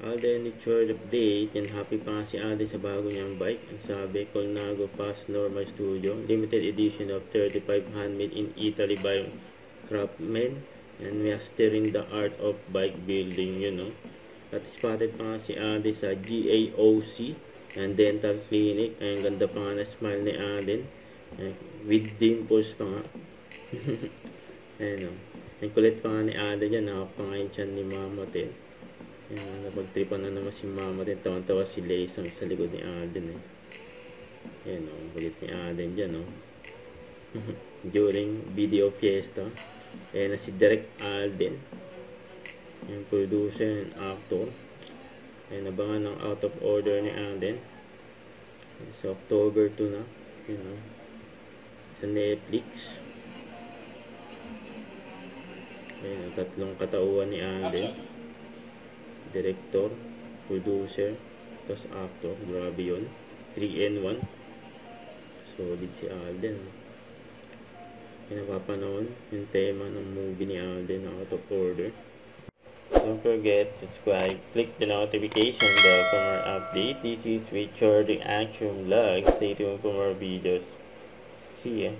Alden, it's your update. And happy pa nga si Alden sa bago niyang bike. Ang sabi, Colnago Pass Normal Studio. Limited edition of 35 handmade in Italy by craftsmen. And mastering the art of bike building, At spotted pa nga si Alden sa GAOC and dental clinic. Ang ganda pa nga na smile ni Alden. With dimples pa nga. Ayan o. Ang kulit pa nga ni Alden dyan. Nakapangayin siya ni Mama din. Napagtripan na naman si Mama din. Tawan-tawa si Laysam sa likod ni Alden. Ayan o. Ang kulit ni Alden dyan o. During video fiesta. Ayan na si Direk Alden. Yung producer and actor. Ayan, nabangan ng out of order ni Alden. Sa October 2 na. Sa Netflix. Ayan, tatlong katauhan ni Alden. Director, producer, tapos actor. Grabe yun. 3-in-1. Solid si Alden. Pinapapanood yung tema ng movie ni Alden, Out of Order. Don't forget to subscribe, click the notification bell for more updates. This is Richard the Action Vlog. Stay tuned for more videos. See ya.